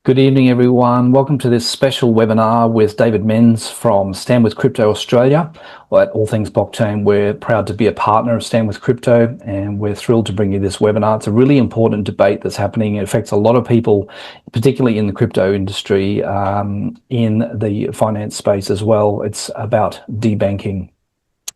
Good evening, everyone. Welcome to this special webinar with David Menz from Stand With Crypto Australia. Well, at All Things Blockchain, we're proud to be a partner of Stand With Crypto, and we're thrilled to bring you this webinar. It's a really important debate that's happening. It affects a lot of people, particularly in the crypto industry, in the finance space as well. It's about debanking.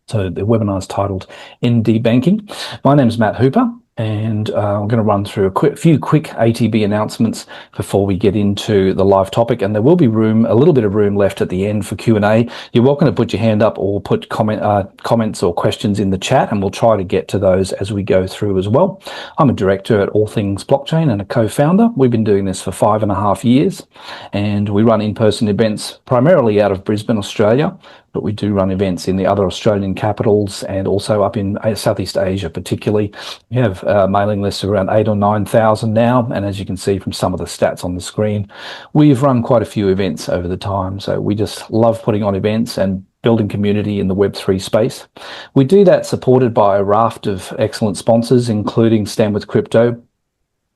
So the webinar is titled In Debanking. My name is Matt Hooper. And I'm going to run through a few quick ATB announcements before we get into the live topic. And there will be a little bit of room left at the end for Q&A. You're welcome to put your hand up or put comments or questions in the chat, and we'll try to get to those as we go through as well. I'm a director at All Things Blockchain and a co-founder. We've been doing this for 5.5 years, and we run in-person events primarily out of Brisbane, Australia. But we do run events in the other Australian capitals and also up in Southeast Asia particularly. We have mailing lists of around 8,000 or 9,000 now, and as you can see from some of the stats on the screen, we've run quite a few events over the time. So we just love putting on events and building community in the Web3 space. We do that supported by a raft of excellent sponsors, including Stand With Crypto,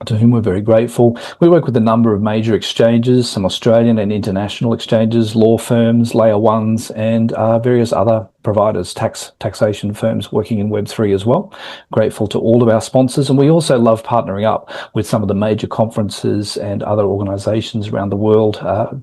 to whom we're very grateful. We work with a number of major exchanges, some Australian and international exchanges, law firms, layer ones, and various other providers, taxation firms working in Web3 as well. Grateful to all of our sponsors. And we also love partnering up with some of the major conferences and other organizations around the world.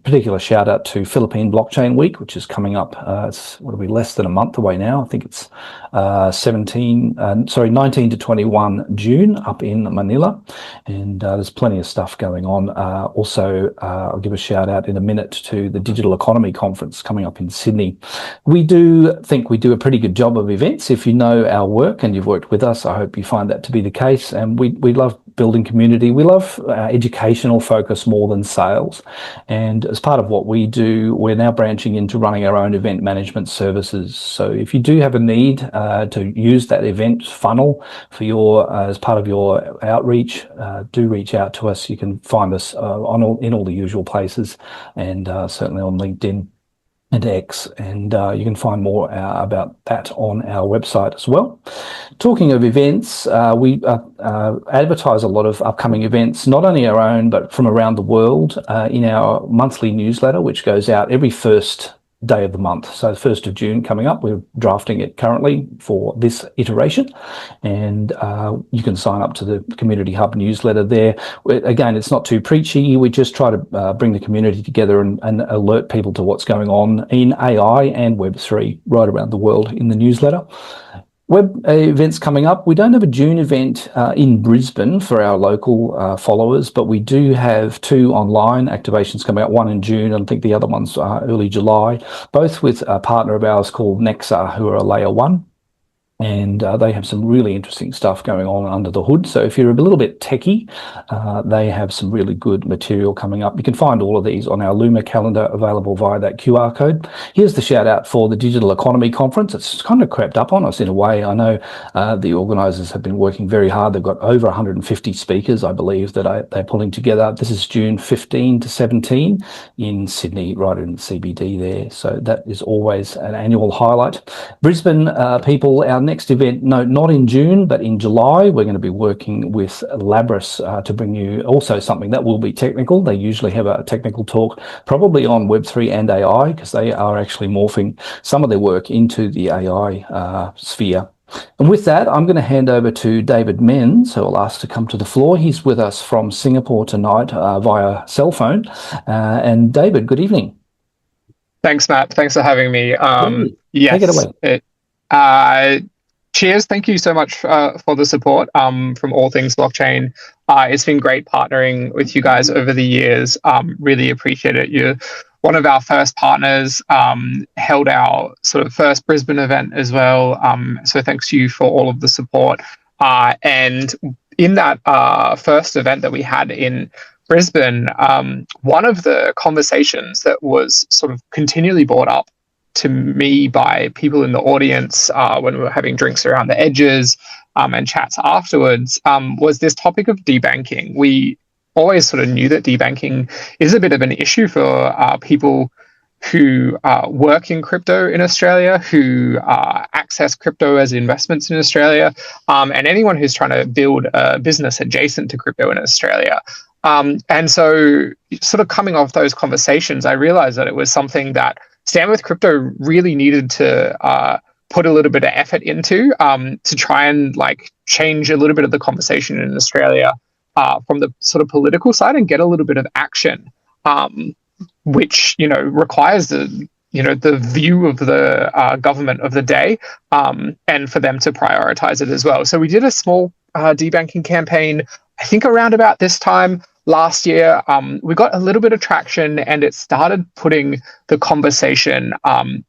Particular shout out to Philippine Blockchain Week, which is coming up. It's less than a month away now. I think it's 19 to 21 June up in Manila. And there's plenty of stuff going on. Also, I'll give a shout out in a minute to the Digital Economy Conference coming up in Sydney. We do think we do a pretty good job of events. If you know our work and you've worked with us, I hope you find that to be the case. And we love building community. We love educational focus more than sales. And as part of what we do, we're now branching into running our own event management services. So if you do have a need to use that event funnel for as part of your outreach, do reach out to us. You can find us in all the usual places, and certainly on LinkedIn and X, and you can find more about that on our website as well. Talking of events, we advertise a lot of upcoming events, not only our own, but from around the world in our monthly newsletter, which goes out every first day of the month. So the 1st of June coming up, we're drafting it currently for this iteration, and you can sign up to the Community Hub newsletter there. Again, it's not too preachy. We just try to bring the community together and alert people to what's going on in AI and Web3 right around the world in the newsletter. Web events coming up. We don't have a June event in Brisbane for our local followers, but we do have 2 online activations coming up, one in June, and I think the other one's early July, both with a partner of ours called Nexa, who are a layer 1. And they have some really interesting stuff going on under the hood. So if you're a little bit techie, they have some really good material coming up. You can find all of these on our Luma calendar, available via that QR code. Here's the shout out for the Digital Economy Conference. It's kind of crept up on us in a way. I know the organisers have been working very hard. They've got over 150 speakers, I believe, that they're pulling together. This is June 15 to 17 in Sydney, right in the CBD there. So that is always an annual highlight. Brisbane people, our next event, no, not in June, but in July, we're going to be working with Labris to bring you also something that will be technical. They usually have a technical talk, probably on Web3 and AI, because they are actually morphing some of their work into the AI sphere. And with that, I'm going to hand over to David Menz, who I'll ask to come to the floor. He's with us from Singapore tonight via cell phone. And David, good evening. Thanks, Matt. Thanks for having me. Yes. Take it away. Cheers. Thank you so much for the support from All Things Blockchain. It's been great partnering with you guys over the years. Really appreciate it. You're one of our first partners, held our sort of first Brisbane event as well. So thanks to you for all of the support. And in that first event that we had in Brisbane, one of the conversations that was sort of continually brought up to me by people in the audience when we were having drinks around the edges and chats afterwards was this topic of debanking. We always sort of knew that debanking is a bit of an issue for people who work in crypto in Australia, who access crypto as investments in Australia, and anyone who's trying to build a business adjacent to crypto in Australia. And so sort of coming off those conversations, I realized that it was something that Stand With Crypto really needed to put a little bit of effort into, to try and like change a little bit of the conversation in Australia from the sort of political side and get a little bit of action, which, requires the view of the government of the day, and for them to prioritize it as well. So we did a small debanking campaign, I think around about this time last year. We got a little bit of traction, and it started putting the conversation on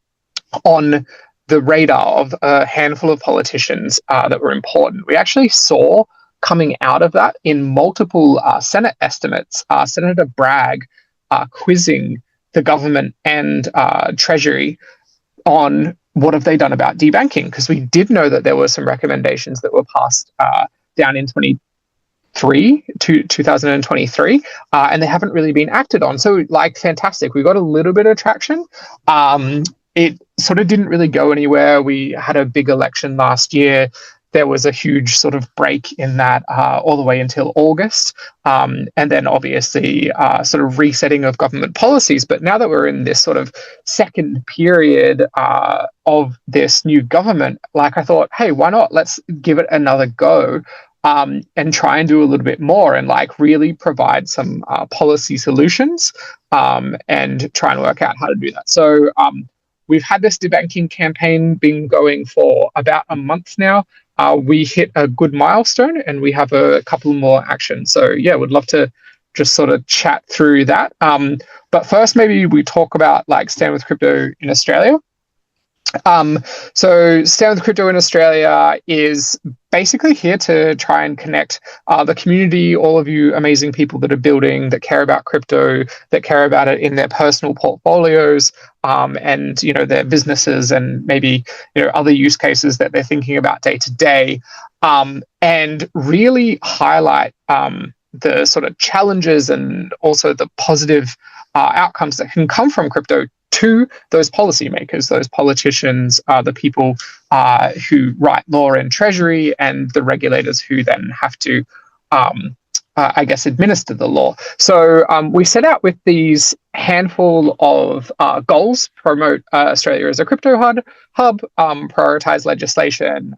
the radar of a handful of politicians that were important. We actually saw coming out of that in multiple Senate estimates, Senator Bragg quizzing the government and Treasury on what have they done about debanking, because we did know that there were some recommendations that were passed down in 2023, and they haven't really been acted on. So fantastic, we got a little bit of traction. It sort of didn't really go anywhere. We had a big election last year. There was a huge sort of break in that all the way until August. And then obviously sort of resetting of government policies. But now that we're in this sort of second period of this new government, I thought, hey, why not? Let's give it another go, and try and do a little bit more and really provide some policy solutions, and try and work out how to do that. So we've had this debanking campaign been going for about a month now. We hit a good milestone, and we have a couple more actions. So yeah, would love to just sort of chat through that. But first, maybe we talk about Stand With Crypto in Australia. So Stand With Crypto in Australia is basically here to try and connect the community, all of you amazing people that are building, that care about crypto, that care about it in their personal portfolios, and their businesses, and maybe other use cases that they're thinking about day to day, and really highlight the sort of challenges and also the positive outcomes that can come from crypto to those policymakers, those politicians, the people who write law in Treasury, and the regulators who then have to, administer the law. So we set out with these handful of goals: promote Australia as a crypto hub, prioritize legislation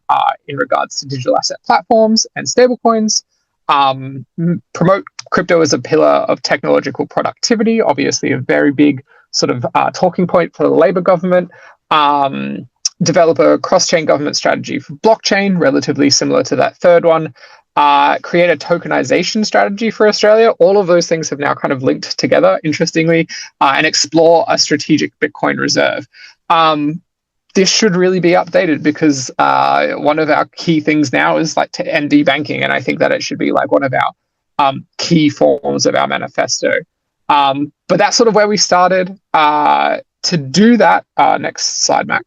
in regards to digital asset platforms and stablecoins, promote crypto as a pillar of technological productivity, obviously a very big sort of talking point for the Labor government, develop a cross-chain government strategy for blockchain, relatively similar to that third one, create a tokenization strategy for Australia. All of those things have now kind of linked together, interestingly, and explore a strategic Bitcoin reserve. This should really be updated, because one of our key things now is to end debanking, and I think that it should be one of our key forms of our manifesto. But that's sort of where we started. To do that, next slide, Mac.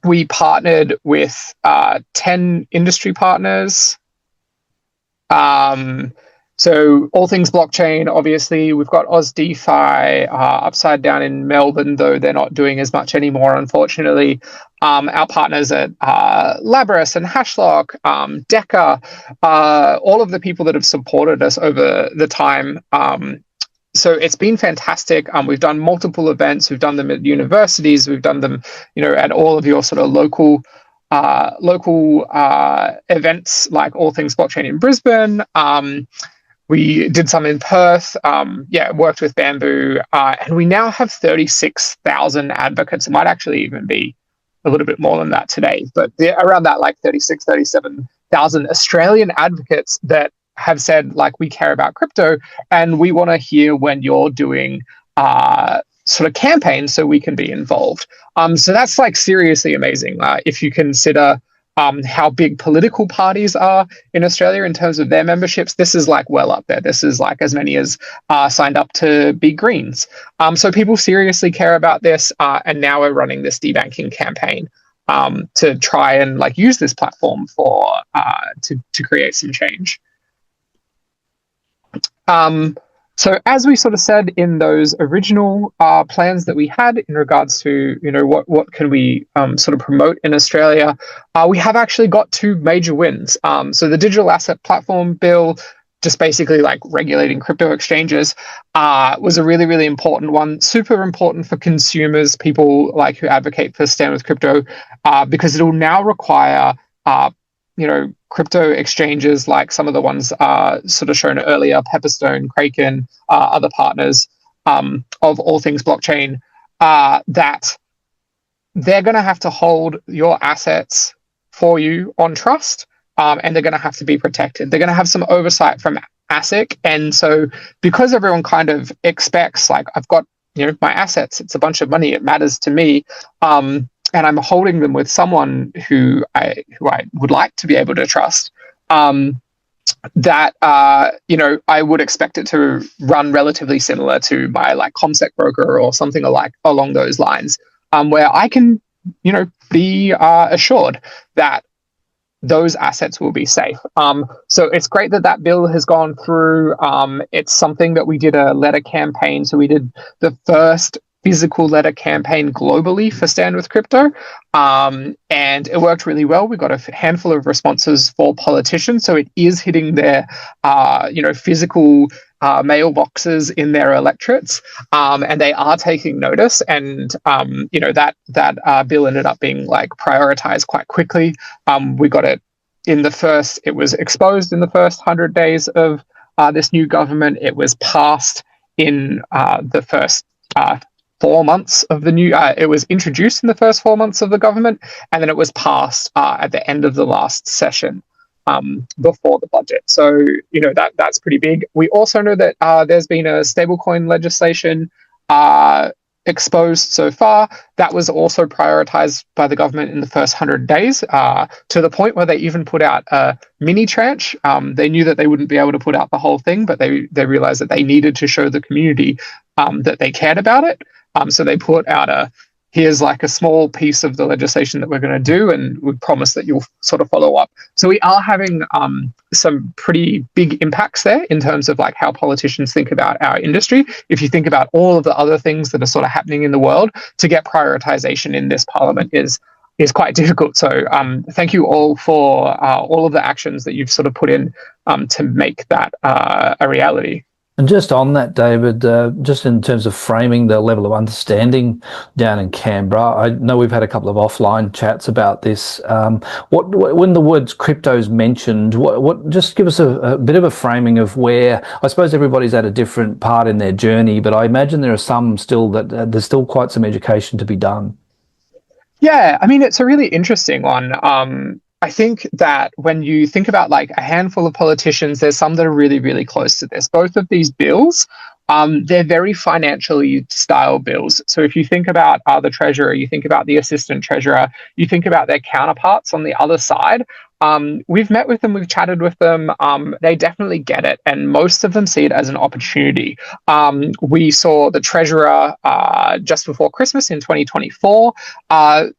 We partnered with 10 industry partners. So all things blockchain, obviously. We've got AusDeFi, Upside Down in Melbourne, though they're not doing as much anymore, unfortunately. Our partners at Labris and Hashlock, Deca, all of the people that have supported us over the time. So it's been fantastic. We've done multiple events. We've done them at universities. We've done them, at all of your sort of local events, like All Things Blockchain in Brisbane. We did some in Perth, worked with Bamboo, and we now have 36,000 advocates. It might actually even be a little bit more than that today, but around that 36, 37,000 Australian advocates that have said, we care about crypto, and we want to hear when you're doing sort of campaigns so we can be involved. So that's seriously amazing. If you consider how big political parties are in Australia in terms of their memberships, this is well up there. This is as many as signed up to be Greens. So people seriously care about this, and now we're running this debanking campaign to try and use this platform for to create some change. So as we sort of said in those original plans that we had in regards to, what can we sort of promote in Australia, we have actually got two major wins. So the Digital Asset Platform Bill just basically like regulating crypto exchanges was a really, really important one. Super important for consumers, people like who advocate for Stand with Crypto, because it will now require, crypto exchanges like some of the ones sort of shown earlier, Pepperstone, Kraken, other partners of all things blockchain, that they're going to have to hold your assets for you on trust, and they're going to have to be protected. They're going to have some oversight from ASIC. And so because everyone kind of expects, like, I've got, my assets, it's a bunch of money, it matters to me, and I'm holding them with someone who I would like to be able to trust, that I would expect it to run relatively similar to my like ComSec broker or something along those lines, where I can be assured that those assets will be safe. So it's great that bill has gone through. It's something that we did a letter campaign. So we did the first physical letter campaign globally for Stand with Crypto, and it worked really well. We got a handful of responses for politicians, so it is hitting their physical mailboxes in their electorates, and they are taking notice. And that bill ended up being like prioritized quite quickly. We got it it was exposed in the first 100 days of this new government. It was passed in the first 4 months of the new, it was introduced in the first 4 months of the government, and then it was passed at the end of the last session, before the budget. So, that's pretty big. We also know that there's been a stablecoin legislation exposed so far. That was also prioritized by the government in the first 100 days, to the point where they even put out a mini tranche. They knew that they wouldn't be able to put out the whole thing, but they realized that they needed to show the community that they cared about it. So they put out here's like a small piece of the legislation that we're going to do, and we promise that you'll sort of follow up. So we are having some pretty big impacts there in terms of like how politicians think about our industry. If you think about all of the other things that are sort of happening in the world, to get prioritization in this parliament is quite difficult. So thank you all for all of the actions that you've sort of put in to make that a reality. And just on that, David, just in terms of framing the level of understanding down in Canberra, I know we've had a couple of offline chats about this. When the words crypto is mentioned, what just give us a bit of a framing of where, I suppose everybody's at a different part in their journey, but I imagine there are some still that there's still quite some education to be done. Yeah, I mean, it's a really interesting one. I think that when you think about like a handful of politicians, there's some that are really, really close to this. Both of these bills, they're very financially style bills. So if you think about the treasurer, you think about the assistant treasurer, you think about their counterparts on the other side. We've met with them, we've chatted with them. They definitely get it, and most of them see it as an opportunity. We saw the treasurer just before Christmas in 2024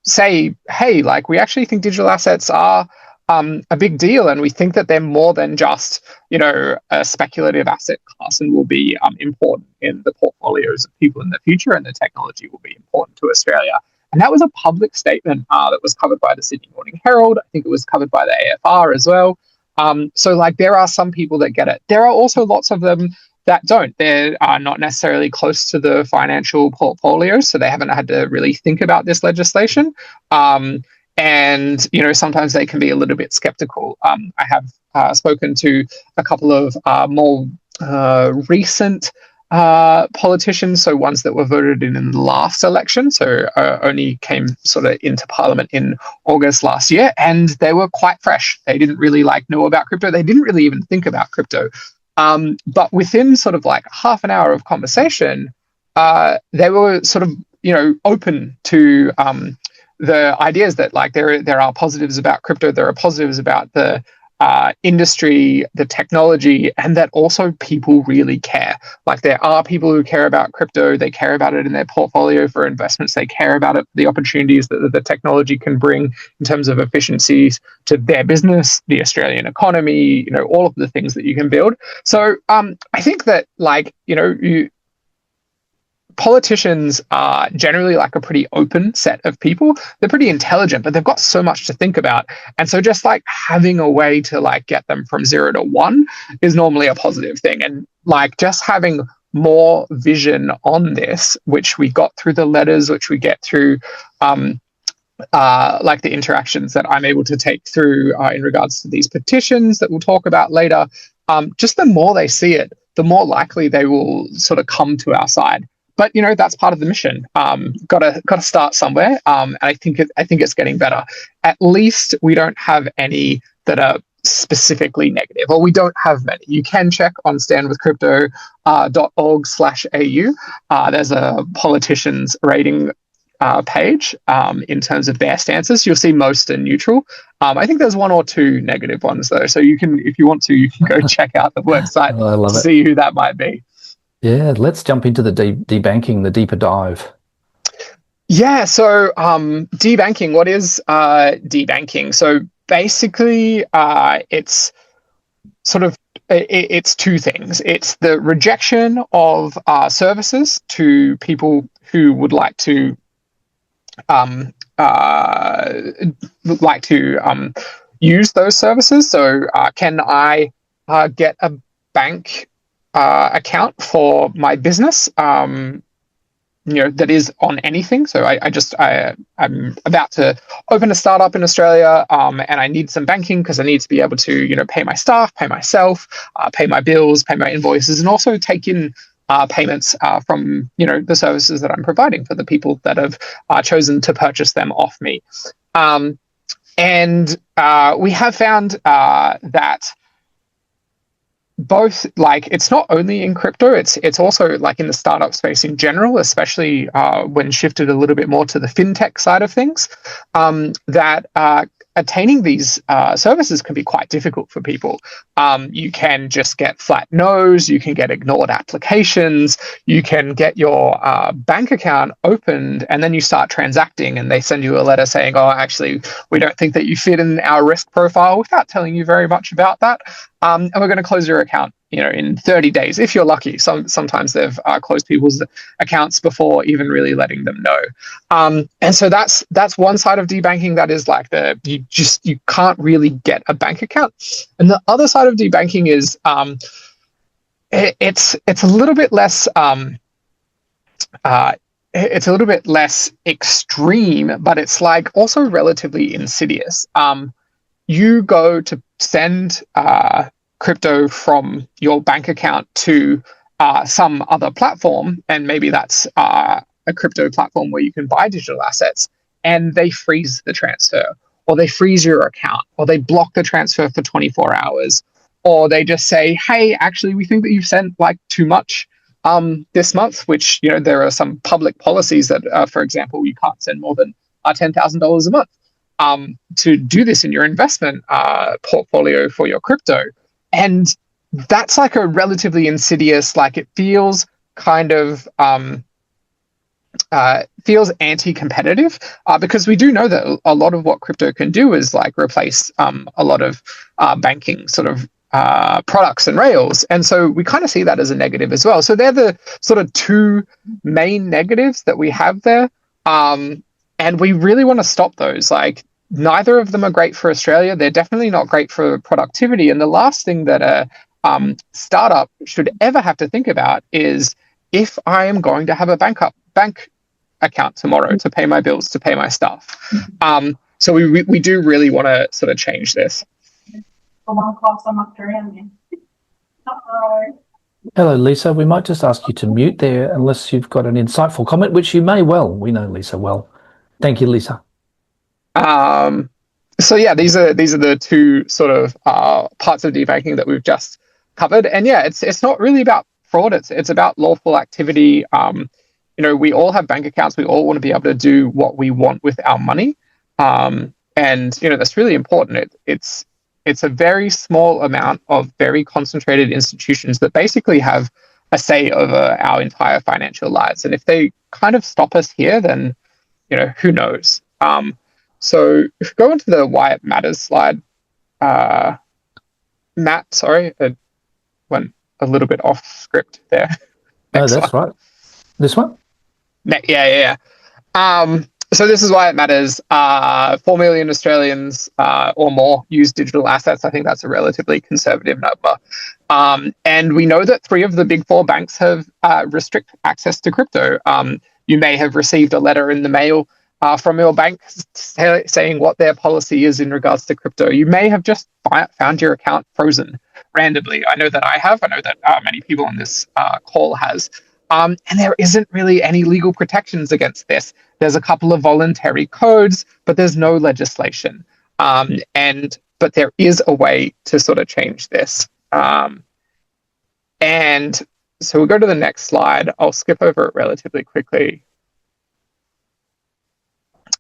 say, hey, like, we actually think digital assets are a big deal, and we think that they're more than just, a speculative asset class, and will be important in the portfolios of people in the future, and the technology will be important to Australia. And that was a public statement that was covered by the Sydney Morning Herald. I think it was covered by the AFR as well. So like, there are some people that get it. There are also lots of them that don't. They're not necessarily close to the financial portfolios, so they haven't had to really think about this legislation. And, sometimes they can be a little bit skeptical. I have spoken to a couple of more recent politicians, so ones that were voted in the last election, so only came sort of into parliament in August last year, and they were quite fresh. They didn't really know about crypto. They didn't really even think about crypto. But within sort of like half an hour of conversation, they were sort of, open to the ideas that like there are positives about crypto, there are positives about the industry, the technology, and that also people really care. Like, there are people who care about crypto, they care about it in their portfolio for investments, they care about it, the opportunities that the technology can bring in terms of efficiencies to their business, the Australian economy, all of the things that you can build. So I think that politicians are generally like a pretty open set of people. They're pretty intelligent, but they've got so much to think about. And so just like having a way to like get them from 0 to 1 is normally a positive thing. And like just having more vision on this, which we got through the letters, which we get through like the interactions that I'm able to take through in regards to these petitions that we'll talk about later, just the more they see it, the more likely they will sort of come to our side. But you know, that's part of the mission. Gotta start somewhere, and I think it's getting better. At least we don't have any that are specifically negative, or we don't have many. You can check on standwithcrypto.org/au. There's a politicians rating page in terms of their stances. You'll see most are neutral. I think there's 1 or 2 negative ones though, so you can, if you want to, you can go check out the website to see who that might be. Yeah, let's jump into the debanking, the deeper dive. Yeah, so debanking, what is debanking? So basically it's sort of, it's 2 things. It's the rejection of services to people who would like to use those services. So can I get a bank account for my business, that is on anything? So I'm about to open a startup in Australia, and I need some banking because I need to be able to, pay my staff, pay myself, pay my bills, pay my invoices, and also take in payments from, the services that I'm providing for the people that have chosen to purchase them off me. And we have found that both, like, it's not only in crypto, it's also like in the startup space in general, especially when shifted a little bit more to the fintech side of things, that attaining these services can be quite difficult for people. You can just get flat no's, you can get ignored applications, you can get your bank account opened and then you start transacting and they send you a letter saying, oh, actually, we don't think that you fit in our risk profile, without telling you very much about that. And we're going to close your account, in 30 days, if you're lucky. Sometimes they've closed people's accounts before even really letting them know. And so that's one side of debanking. That is like you can't really get a bank account. And the other side of debanking is it's a little bit less extreme, but it's like also relatively insidious. You go to send crypto from your bank account to some other platform, and maybe that's a crypto platform where you can buy digital assets, and they freeze the transfer, or they freeze your account, or they block the transfer for 24 hours, or they just say, hey, actually, we think that you've sent like too much this month, which, there are some public policies that, for example, you can't send more than $10,000 a month to do this in your investment portfolio for your crypto. And that's like a relatively insidious, like it feels kind of feels anti-competitive, because we do know that a lot of what crypto can do is like replace a lot of banking sort of products and rails. And so we kind of see that as a negative as well. So they're the sort of 2 main negatives that we have there. And we really want to stop those. Like, neither of them are great for Australia. They're definitely not great for productivity. And the last thing that a startup should ever have to think about is, if I am going to have a bank account tomorrow to pay my bills, to pay my stuff. So we do really want to sort of change this. Hello, Lisa. We might just ask you to mute there unless you've got an insightful comment, which you may well. We know Lisa well. Thank you, Lisa. So yeah, these are the 2 sort of parts of debanking that we've just covered. And yeah, it's not really about fraud. It's about lawful activity. We all have bank accounts. We all want to be able to do what we want with our money. And that's really important. It's a very small amount of very concentrated institutions that basically have a say over our entire financial lives. And if they kind of stop us here, then, who knows? So if we go into the why it matters slide, Matt, sorry, I went a little bit off script there. No, that's right. This one? Yeah. So this is why it matters. 4 million Australians or more use digital assets. I think that's a relatively conservative number. And we know that 3 of the big 4 banks have restrict access to crypto. You may have received a letter in the mail from your bank saying what their policy is in regards to crypto. You may have just found your account frozen randomly. I know that I have. I know that many people on this call has. And there isn't really any legal protections against this. There's a couple of voluntary codes, but there's no legislation. But there is a way to sort of change this. And so we'll go to the next slide. I'll skip over it relatively quickly.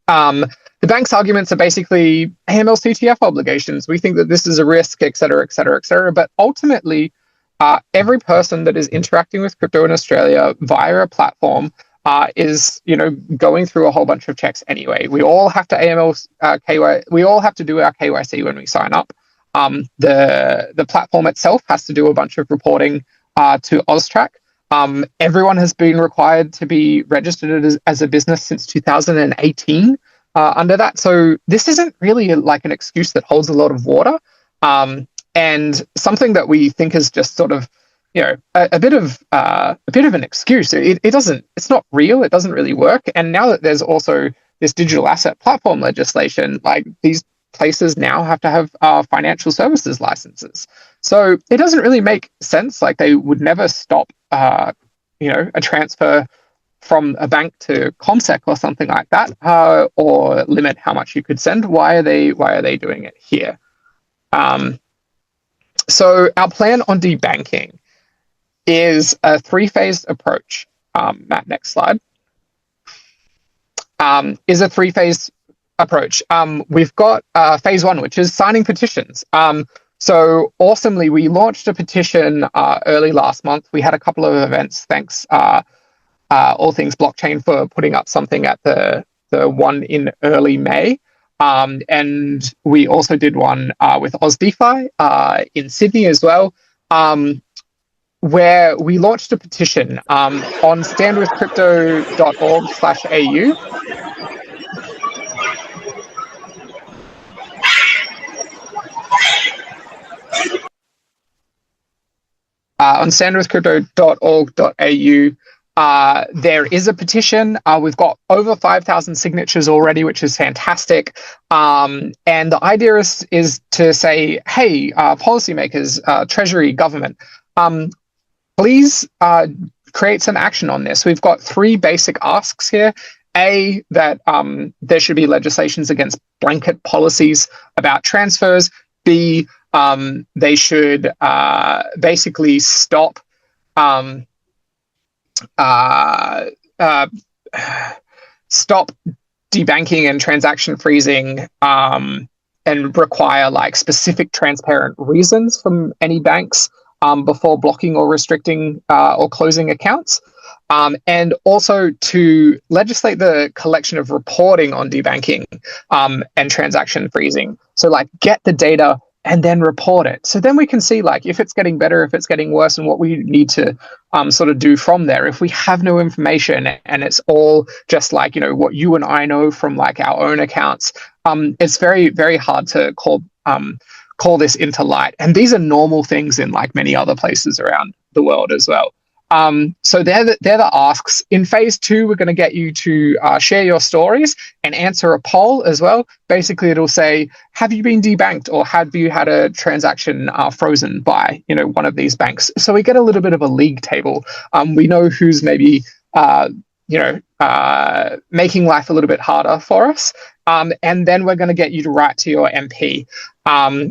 The bank's arguments are basically AML CTF obligations. We think that this is a risk, et cetera, et cetera, et cetera. But ultimately, every person that is interacting with crypto in Australia via a platform is, going through a whole bunch of checks anyway. We all have to we all have to do our KYC when we sign up. The platform itself has to do a bunch of reporting to AUSTRAC. Everyone has been required to be registered as a business since 2018 under that. So this isn't really like an excuse that holds a lot of water. And something that we think is just sort of, a bit of an excuse. It's not real. It doesn't really work. And now that there's also this digital asset platform legislation, like these places now have to have financial services licenses. So it doesn't really make sense. Like they would never stop, a transfer from a bank to ComSec or something like that, or limit how much you could send. Why are they doing it here? So our plan on debanking is a 3-phased approach. Matt, next slide. Is a 3-phase approach. We've got phase 1, which is signing petitions. So awesomely, we launched a petition early last month. We had a couple of events. Thanks, All Things Blockchain, for putting up something at the one in early May. And we also did one with AusDeFi in Sydney as well, where we launched a petition on standwithcrypto.org/au. On standwithcrypto.org.au, there is a petition. We've got over 5,000 signatures already, which is fantastic. And the idea is to say, hey, policymakers, Treasury, government, please create some action on this. We've got 3 basic asks here. A, that there should be legislations against blanket policies about transfers. B, they should basically stop debanking and transaction freezing, and require like specific transparent reasons from any banks before blocking or restricting or closing accounts. And also to legislate the collection of reporting on debanking and transaction freezing. So like get the data and then report it. So then we can see like if it's getting better, if it's getting worse, and what we need to sort of do from there. If we have no information and it's all just like, what you and I know from like our own accounts, it's very, very hard to call this into light. And these are normal things in like many other places around the world as well. So they're the asks. In phase 2, we're going to get you to share your stories and answer a poll as well. Basically, it'll say, have you been debanked, or have you had a transaction frozen by one of these banks? So we get a little bit of a league table. We know who's maybe making life a little bit harder for us. And then we're going to get you to write to your MP.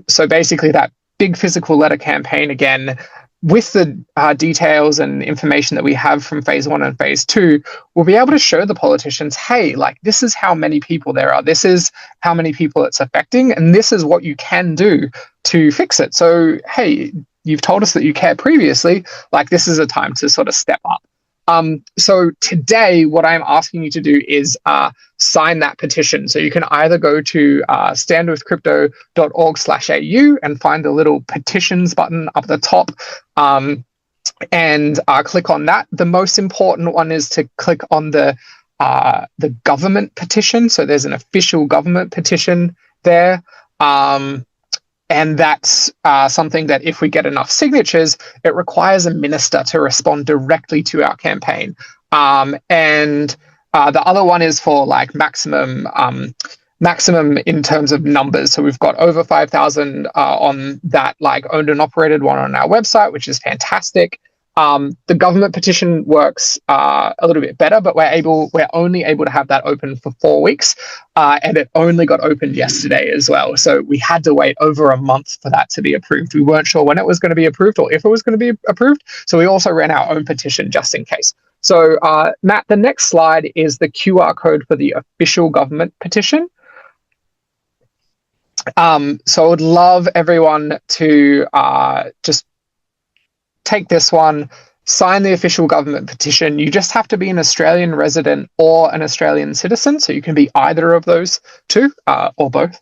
So basically that big physical letter campaign again, with the details and information that we have from phase 1 and phase 2, we'll be able to show the politicians, hey, like this is how many people there are. This is how many people it's affecting. And this is what you can do to fix it. So, hey, you've told us that you care previously, like this is a time to sort of step up. So today, what I'm asking you to do is sign that petition. So you can either go to standwithcrypto.org/au and find the little petitions button up the top, and click on that. The most important one is to click on the government petition. So there's an official government petition there. And that's something that if we get enough signatures, it requires a minister to respond directly to our campaign. And the other one is for like maximum in terms of numbers. So we've got over 5,000 on that like owned and operated one on our website, which is fantastic. The government petition works a little bit better, but we're only able to have that open for 4 weeks, and it only got opened yesterday as well. So we had to wait over a month for that to be approved. We weren't sure when it was going to be approved or if it was going to be approved. So we also ran our own petition just in case. So Matt, the next slide is the QR code for the official government petition. So I would love everyone to just take this one, sign the official government petition. You just have to be an Australian resident or an Australian citizen. So you can be either of those two or both.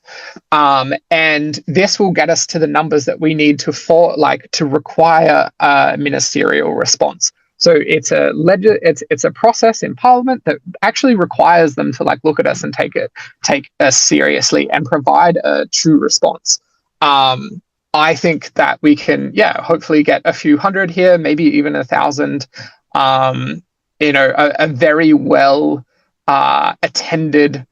And this will get us to the numbers that we need to require a ministerial response. So it's a process in Parliament that actually requires them to like look at us and take us seriously and provide a true response. I think that we can, hopefully get a few hundred here, maybe even 1,000. A very well attended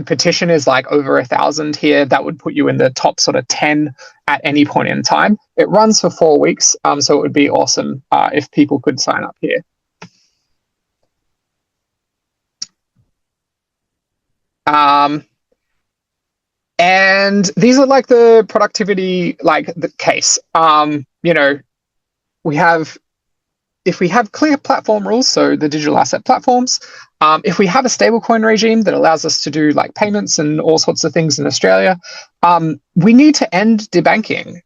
petition is like over 1,000 here. That would put you in the top sort of 10 at any point in time. It runs for 4 weeks, so it would be awesome if people could sign up here. And these are like the productivity, like the case. If we have clear platform rules, so the digital asset platforms, if we have a stablecoin regime that allows us to do like payments and all sorts of things in Australia, we need to end debanking.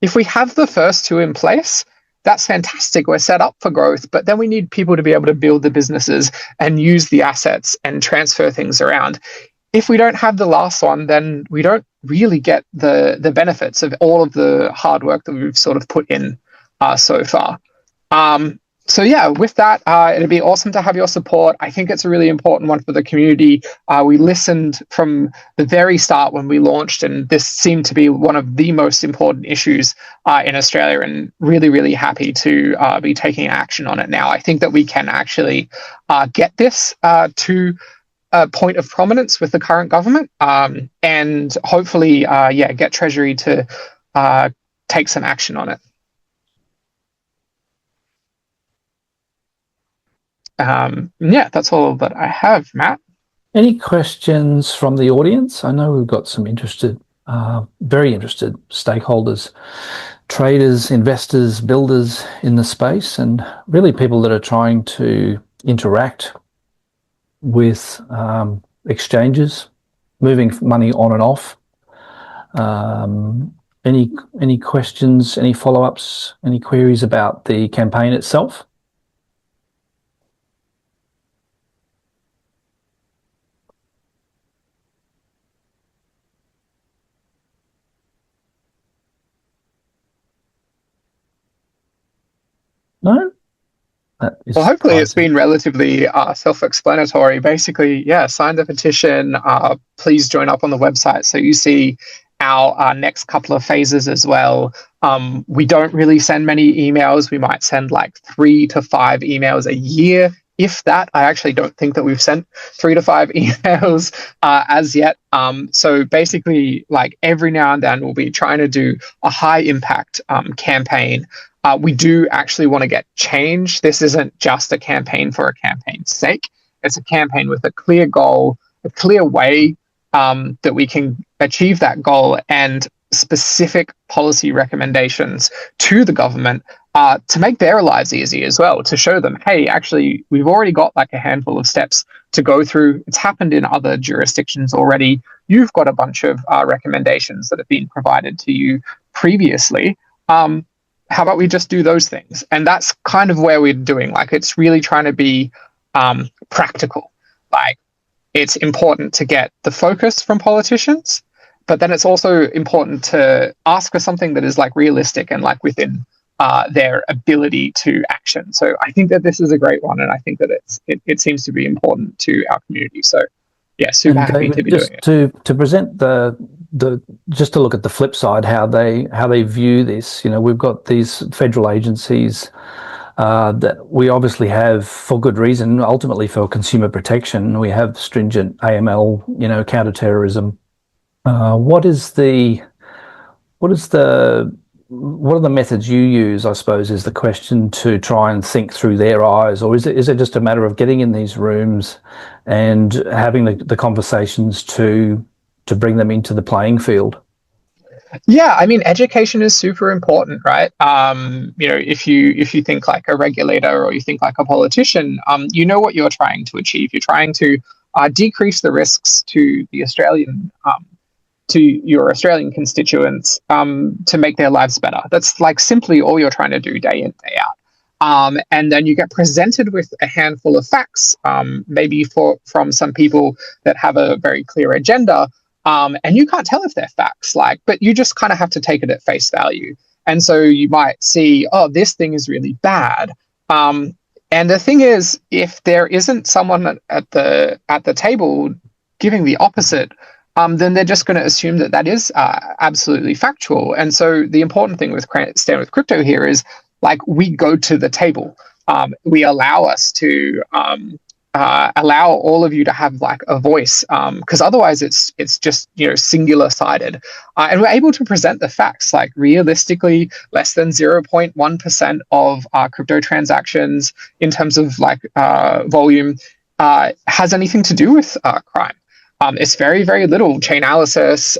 If we have the first two in place, that's fantastic. We're set up for growth, but then we need people to be able to build the businesses and use the assets and transfer things around. If we don't have the last one, then we don't really get the benefits of all of the hard work that we've sort of put in so far. With that, it'd be awesome to have your support. I think it's a really important one for the community. We listened from the very start when we launched, and this seemed to be one of the most important issues in Australia, and really, really happy to be taking action on it now. I think that we can actually get this to a point of prominence with the current government, and hopefully, get Treasury to take some action on it. That's all that I have, Matt. Any questions from the audience? I know we've got some very interested stakeholders, traders, investors, builders in the space, and really people that are trying to interact with exchanges, moving money on and off. Any questions, any follow-ups, any queries about the campaign itself? No? Well, hopefully it's been relatively self-explanatory. Basically, sign the petition. Please join up on the website so you see our next couple of phases as well. We don't really send many emails. We might send like 3 to 5 emails a year, if that. I actually don't think that we've sent 3 to 5 emails as yet. So basically, like every now and then, we'll be trying to do a high impact campaign. We do actually want to get change. This isn't just a campaign for a campaign's sake. It's a campaign with a clear goal, a clear way that we can achieve that goal, and specific policy recommendations to the government to make their lives easy as well, to show them, hey, actually, we've already got like a handful of steps to go through. It's happened in other jurisdictions already. You've got a bunch of recommendations that have been provided to you previously. How about we just do those things? And that's kind of where we're doing. Like, it's really trying to be practical. Like, it's important to get the focus from politicians, but then it's also important to ask for something that is like realistic and like within their ability to action. So I think that this is a great one, and I think that it seems to be important to our community. So yeah, super And happy to David, be doing just it. to present the just to look at the flip side, how they view this. We've got these federal agencies that we obviously have for good reason, ultimately for consumer protection. We have stringent AML, counterterrorism. What is the what is the what are the methods you use, I suppose, is the question, to try and think through their eyes? Or is it just a matter of getting in these rooms and having the conversations to bring them into the playing field? Yeah, I mean, education is super important, right? If you think like a regulator or you think like a politician, you know what you're trying to achieve. You're trying to decrease the risks to your Australian constituents, to make their lives better. That's like simply all you're trying to do day in, day out. And then you get presented with a handful of facts, maybe from some people that have a very clear agenda, and you can't tell if they're facts, but you just kind of have to take it at face value. And so you might see, oh, this thing is really bad. And the thing is, if there isn't someone at the table giving the opposite, then they're just going to assume that that is absolutely factual. And so the important thing with Stand with Crypto here is, we go to the table. We allow us to allow all of you to have a voice, because otherwise it's just singular sided, and we're able to present the facts. Realistically, less than 0.1% of crypto transactions in terms of volume has anything to do with crime. It's very, very little. Chainalysis,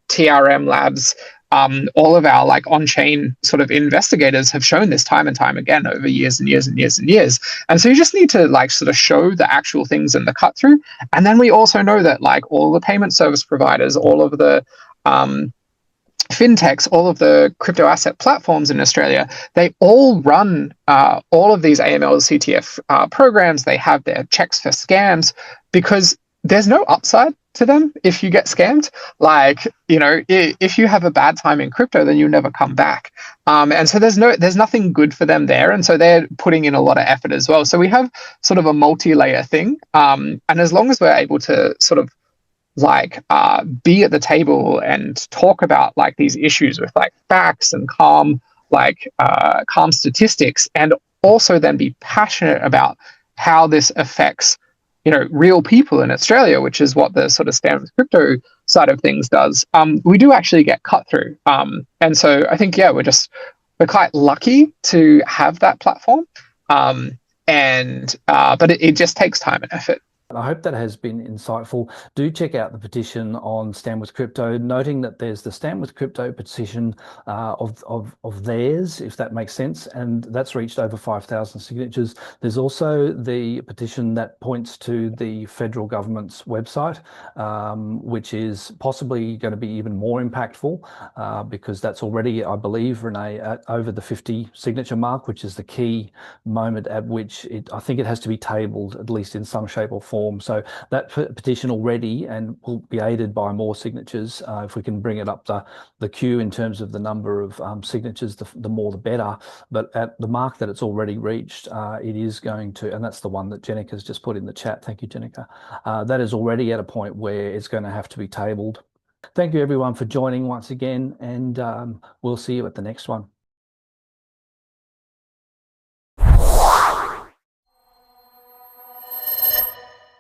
TRM Labs, all of our on-chain sort of investigators have shown this time and time again over years and years and years and years. And so you just need to sort of show the actual things in the cut through. And then we also know that all the payment service providers, all of the fintechs, all of the crypto asset platforms in Australia, they all run all of these AML CTF programs. They have their checks for scams, because there's no upside to them if you get scammed. If you have a bad time in crypto, then you never come back. And so there's nothing good for them there. And so they're putting in a lot of effort as well. So we have sort of a multi-layer thing. And as long as we're able to sort of be at the table and talk about these issues with facts and calm statistics, and also then be passionate about how this affects real people in Australia, which is what the sort of Stand with Crypto side of things does, we do actually get cut through. And so I think, yeah, we're quite lucky to have that platform. But it just takes time and effort. I hope that has been insightful. Do check out the petition on Stand with Crypto, noting that there's the Stand with Crypto petition of theirs, if that makes sense, and that's reached over 5,000 signatures. There's also the petition that points to the federal government's website, which is possibly going to be even more impactful, because that's already, I believe, Renee, at over the 50 signature mark, which is the key moment at which I think it has to be tabled, at least in some shape or form. So that petition already, and will be aided by more signatures, if we can bring it up the queue in terms of the number of signatures, the more the better. But at the mark that it's already reached, it is going to, and that's the one that Jenica's just put in the chat. Thank you, Jenica. That is already at a point where it's going to have to be tabled. Thank you everyone for joining once again, and we'll see you at the next one.